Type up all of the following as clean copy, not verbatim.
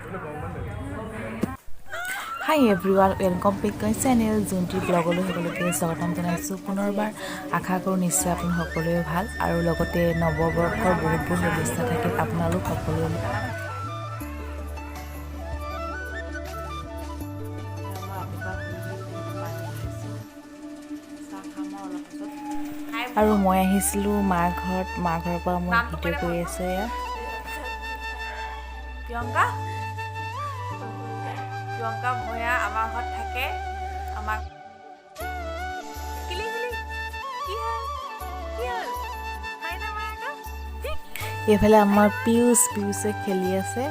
Hi everyone, welcome back to my channel. Junti blogলৈ সকলোকে স্বাগতম জনাইছোঁ পুনৰবাৰ আশা কৰোঁ নিশ্চয় আপুনি সকলোৱে ভাল আৰু লগতে নৱবৰ্ষৰ বহুত শুভেচ্ছা থাকিল আপোনালোক সকলোলৈ আৰু মই আহিছিলোঁ মাৰ ঘৰৰ পৰা মই ভিডিঅ' কৰি আছোঁ ইয়াত প্ৰিয়ংকা ভূঞা আমাৰ ঘৰত থাকে আমাক এইফালে আমাৰ পিউছে খেলি আছে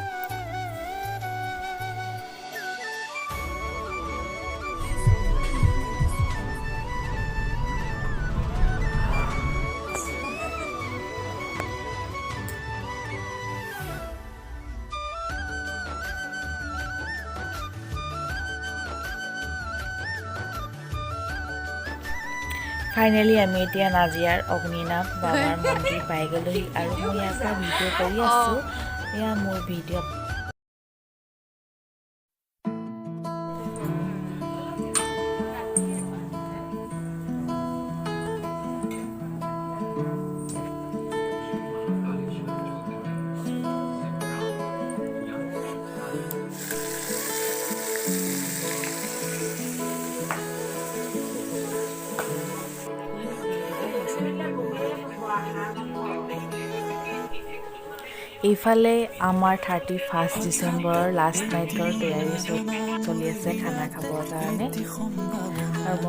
ফাইনেলি আমি এতিয়া নাজিয়াৰ অগ্নিনাভ বাবাৰ মন্দিৰ পাই গ'লোহি আৰু মই ইয়াৰ পৰা ভিডিঅ' কৰি আছোঁ এয়া মোৰ ভিডিঅ' এইফালে আমাৰ 31 ডিচেম্বৰৰ লাষ্ট নাইটৰ তৈয়াৰী চলি আছে খানা খাবৰ কাৰণে আৰু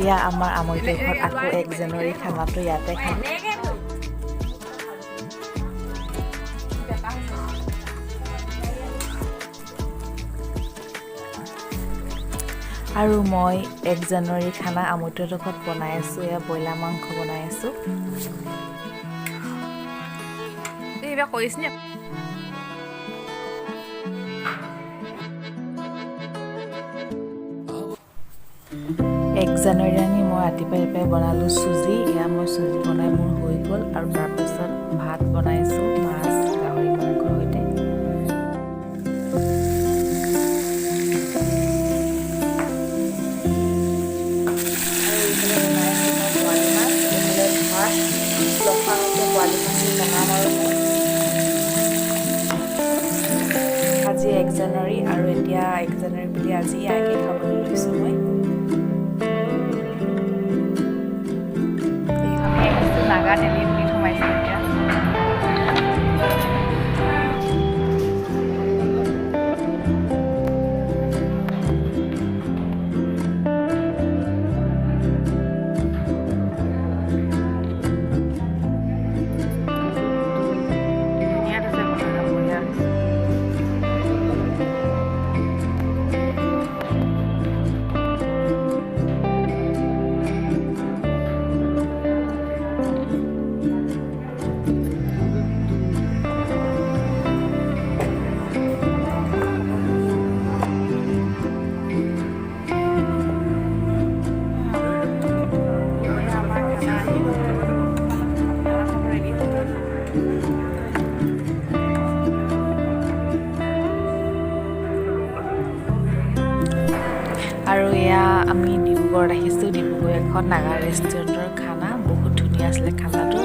এয়া আমাৰ আমৈতৰ ঘৰত আকৌ 1 জানুৱাৰী খানাটো ইয়াতে খাম আৰু মই 1 জানুৱাৰী খানা আমৈতৰ ঘৰত বনাই আছোঁ এয়া ব্ৰইলাৰ মাংস বনাই আছোঁ এইবা কৈছনে 1 জানুৱাৰী মই ৰাতিপুৱাই বনালোঁ চুজি এয়া মই চুজি বনাই মোৰ হৈ গ'ল আৰু তাৰপিছত ভাত বনাইছোঁ মাছ গাহৰি মাংসৰ সৈতে আজি 1 জানুৱাৰী আৰু এতিয়া 1 জানুৱাৰী বুলি আজি আগে খাবলৈ লৈছোঁ মই নাগা তেলি বুলি সোমাইছোঁ এতিয়া আৰু এয়া আমি ডিব্ৰুগড়ত আহিছোঁ ডিব্ৰুগড় এখন নাগা ৰেষ্টুৰেণ্টৰ খানা বহুত ধুনীয়া আছিলে খানাটো